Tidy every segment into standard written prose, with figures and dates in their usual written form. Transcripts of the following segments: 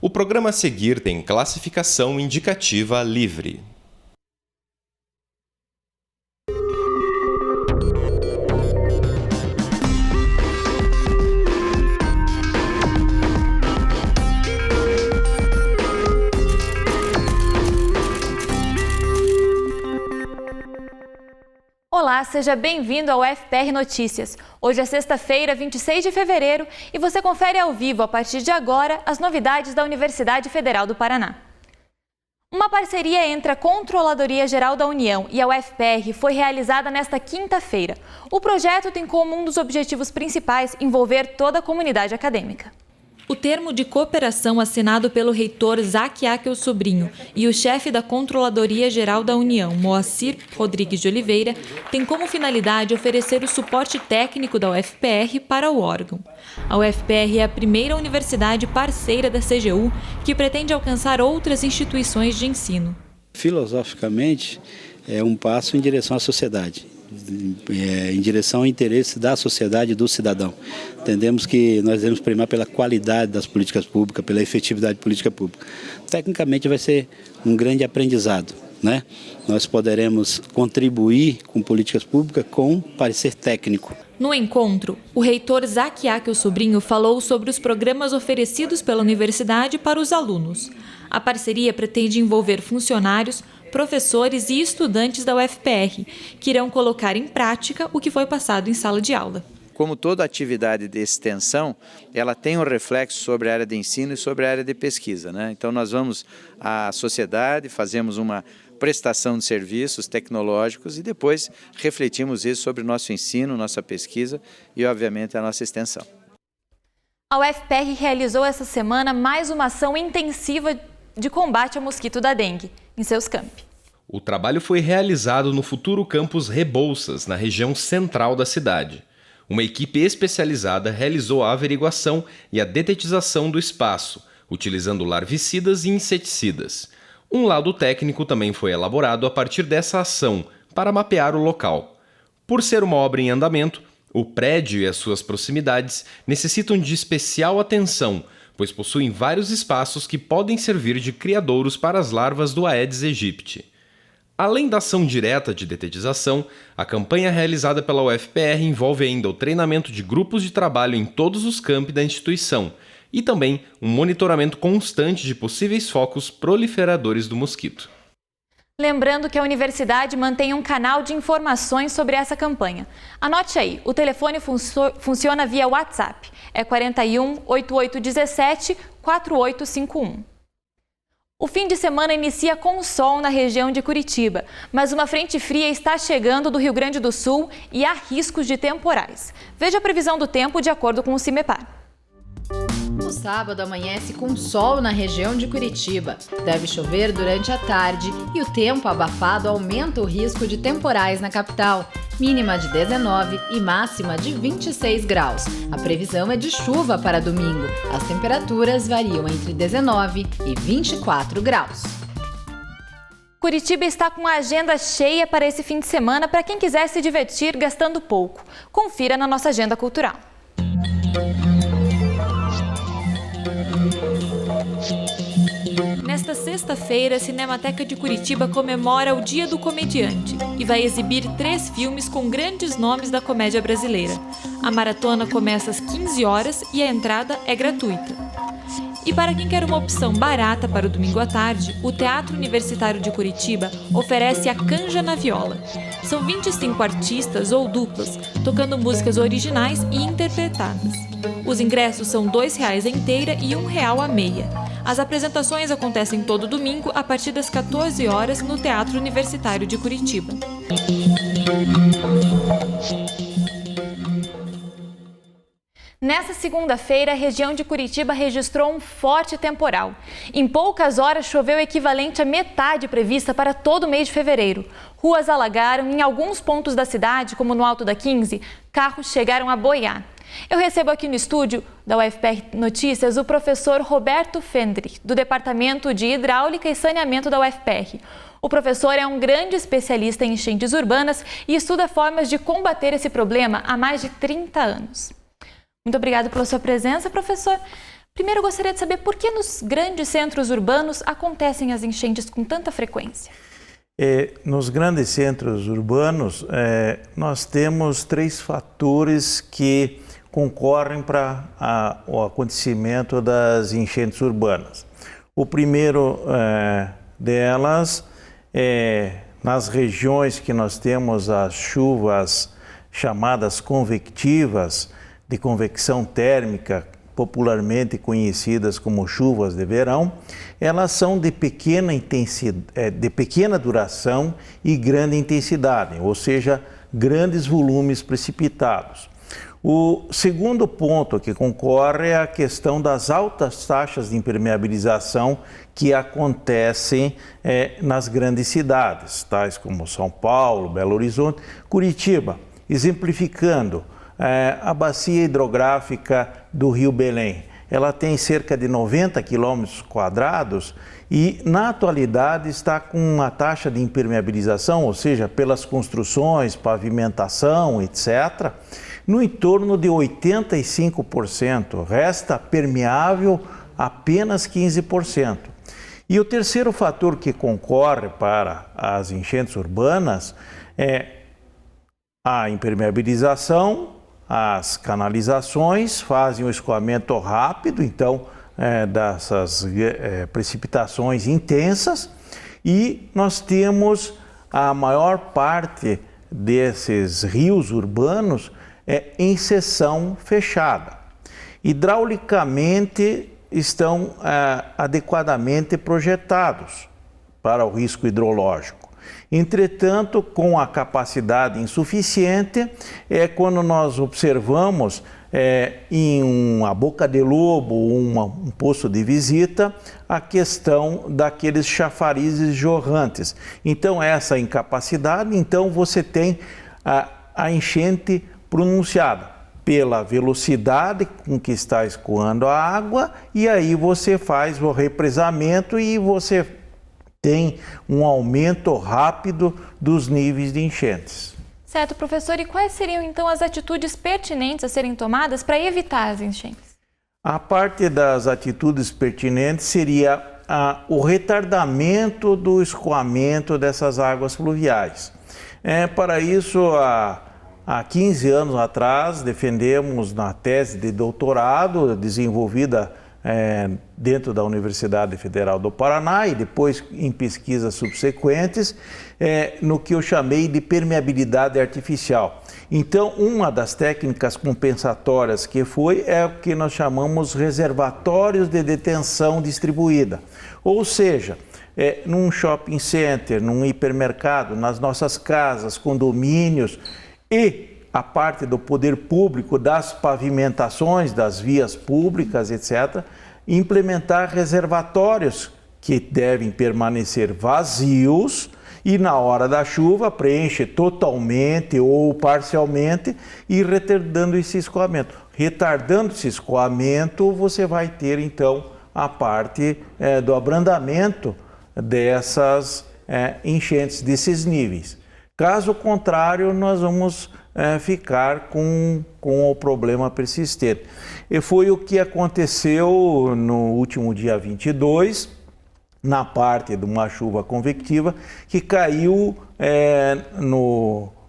O programa a seguir tem classificação indicativa livre. Olá, seja bem-vindo ao FPR Notícias. Hoje é sexta-feira, 26 de fevereiro, e você confere ao vivo, a partir de agora, as novidades da Universidade Federal do Paraná. Uma parceria entre a Controladoria Geral da União e a UFPR foi realizada nesta quinta-feira. O projeto tem como um dos objetivos principais envolver toda a comunidade acadêmica. O termo de cooperação assinado pelo reitor Zaquiaquel Sobrinho e o chefe da Controladoria Geral da União, Moacir Rodrigues de Oliveira, tem como finalidade oferecer o suporte técnico da UFPR para o órgão. A UFPR é a primeira universidade parceira da CGU que pretende alcançar outras instituições de ensino. Filosoficamente, é um passo em direção à sociedade. Em direção ao interesse da sociedade e do cidadão. Entendemos que nós devemos primar pela qualidade das políticas públicas, pela efetividade política pública. Tecnicamente vai ser um grande aprendizado, né? Nós poderemos contribuir com políticas públicas com parecer técnico. No encontro, o reitor Zaquiaquel Sobrinho falou sobre os programas oferecidos pela universidade para os alunos. A parceria pretende envolver funcionários, professores e estudantes da UFPR, que irão colocar em prática o que foi passado em sala de aula. Como toda atividade de extensão, ela tem um reflexo sobre a área de ensino e sobre a área de pesquisa, né? Então nós vamos à sociedade, fazemos uma prestação de serviços tecnológicos e depois refletimos isso sobre o nosso ensino, nossa pesquisa e, obviamente, a nossa extensão. A UFPR realizou essa semana mais uma ação intensiva de combate ao mosquito da dengue em seus campi. O trabalho foi realizado no futuro campus Rebouças, na região central da cidade. Uma equipe especializada realizou a averiguação e a detetização do espaço, utilizando larvicidas e inseticidas. Um laudo técnico também foi elaborado a partir dessa ação, para mapear o local. Por ser uma obra em andamento, o prédio e as suas proximidades necessitam de especial atenção, pois possuem vários espaços que podem servir de criadouros para as larvas do Aedes aegypti. Além da ação direta de detetização, a campanha realizada pela UFPR envolve ainda o treinamento de grupos de trabalho em todos os campi da instituição e também um monitoramento constante de possíveis focos proliferadores do mosquito. Lembrando que a universidade mantém um canal de informações sobre essa campanha. Anote aí, o telefone funciona via WhatsApp, é 41 8817 4851. O fim de semana inicia com sol na região de Curitiba, mas uma frente fria está chegando do Rio Grande do Sul e há riscos de temporais. Veja a previsão do tempo de acordo com o CIMEPAR. O sábado amanhece com sol na região de Curitiba. Deve chover durante a tarde e o tempo abafado aumenta o risco de temporais na capital. Mínima de 19 e máxima de 26 graus. A previsão é de chuva para domingo. As temperaturas variam entre 19 e 24 graus. Curitiba está com a agenda cheia para esse fim de semana para quem quiser se divertir gastando pouco. Confira na nossa agenda cultural. Nesta sexta-feira, a Cinemateca de Curitiba comemora o Dia do Comediante e vai exibir 3 filmes com grandes nomes da comédia brasileira. A maratona começa às 15 horas e a entrada é gratuita. E para quem quer uma opção barata para o domingo à tarde, o Teatro Universitário de Curitiba oferece a Canja na Viola. São 25 artistas ou duplas, tocando músicas originais e interpretadas. Os ingressos são R$ 2,00 a inteira e R$ 1,00 a meia. As apresentações acontecem todo domingo a partir das 14 horas no Teatro Universitário de Curitiba. Nessa segunda-feira, a região de Curitiba registrou um forte temporal. Em poucas horas, choveu o equivalente à metade prevista para todo o mês de fevereiro. Ruas alagaram e em alguns pontos da cidade, como no Alto da 15, carros chegaram a boiar. Eu recebo aqui no estúdio da UFPR Notícias o professor Roberto Fendrich, do Departamento de Hidráulica e Saneamento da UFPR. O professor é um grande especialista em enchentes urbanas e estuda formas de combater esse problema há mais de 30 anos. Muito obrigada pela sua presença, professor. Primeiro, eu gostaria de saber por que nos grandes centros urbanos acontecem as enchentes com tanta frequência. Nos grandes centros urbanos, nós temos 3 fatores que concorrem para o acontecimento das enchentes urbanas. O primeiro delas é nas regiões que nós temos as chuvas chamadas convectivas, de convecção térmica, popularmente conhecidas como chuvas de verão, elas são de pequena intensidade, de pequena duração e grande intensidade, ou seja, grandes volumes precipitados. O segundo ponto que concorre é a questão das altas taxas de impermeabilização que acontecem nas grandes cidades, tais como São Paulo, Belo Horizonte, Curitiba, exemplificando a bacia hidrográfica do Rio Belém. Ela tem cerca de 90 quilômetros quadrados e, na atualidade, está com uma taxa de impermeabilização, ou seja, pelas construções, pavimentação, etc., no entorno de 85%. Resta permeável apenas 15%. E o terceiro fator que concorre para as enchentes urbanas é a impermeabilização. As canalizações fazem o escoamento rápido, então, dessas precipitações intensas, e nós temos a maior parte desses rios urbanos em seção fechada. Hidraulicamente estão adequadamente projetados para o risco hidrológico. Entretanto, com a capacidade insuficiente, quando nós observamos em uma boca de lobo, um posto de visita, a questão daqueles chafarizes jorrantes. Então, essa incapacidade, então você tem a enchente pronunciada pela velocidade com que está escoando a água, e aí você faz o represamento e você tem um aumento rápido dos níveis de enchentes. Certo, professor. E quais seriam, então, as atitudes pertinentes a serem tomadas para evitar as enchentes? A parte das atitudes pertinentes seria o retardamento do escoamento dessas águas fluviais. Para isso, há 15 anos atrás, defendemos na tese de doutorado desenvolvida dentro da Universidade Federal do Paraná e depois em pesquisas subsequentes, no que eu chamei de permeabilidade artificial. Então, uma das técnicas compensatórias que é o que nós chamamos reservatórios de detenção distribuída. Ou seja, num shopping center, num hipermercado, nas nossas casas, condomínios e a parte do poder público, das pavimentações, das vias públicas, etc., implementar reservatórios que devem permanecer vazios e na hora da chuva preenche totalmente ou parcialmente e retardando esse escoamento. Retardando esse escoamento, você vai ter então a parte do abrandamento dessas enchentes, desses níveis. Caso contrário, nós vamos ficar com o problema persistente. E foi o que aconteceu no último dia 22, na parte de uma chuva convectiva, que caiu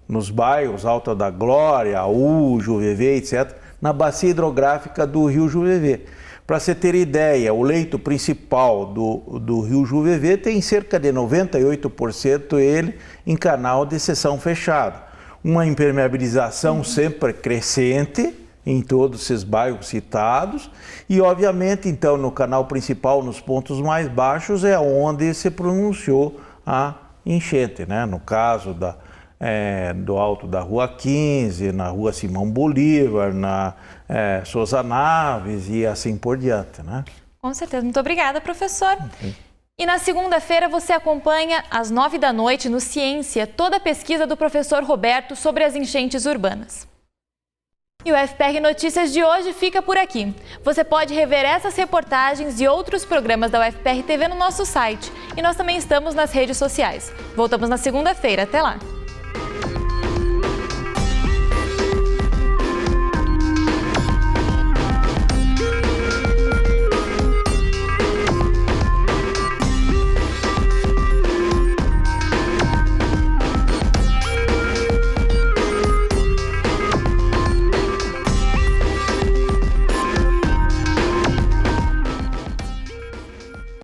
nos bairros Alta da Glória, Aú, Juvevê, etc., na bacia hidrográfica do Rio Juvevê. Para você ter ideia, o leito principal do Rio Juvevê tem cerca de 98% ele em canal de seção fechada. Uma impermeabilização sempre crescente em todos esses bairros citados e, obviamente, então, no canal principal, nos pontos mais baixos, é onde se pronunciou a enchente, né? No caso do alto da Rua 15, na Rua Simão Bolívar, na Souza Naves e assim por diante, né? Com certeza. Muito obrigada, professor. E na segunda-feira você acompanha, às 9h no Ciência, toda a pesquisa do professor Roberto sobre as enchentes urbanas. E o FPR Notícias de hoje fica por aqui. Você pode rever essas reportagens e outros programas da UFPR TV no nosso site. E nós também estamos nas redes sociais. Voltamos na segunda-feira. Até lá!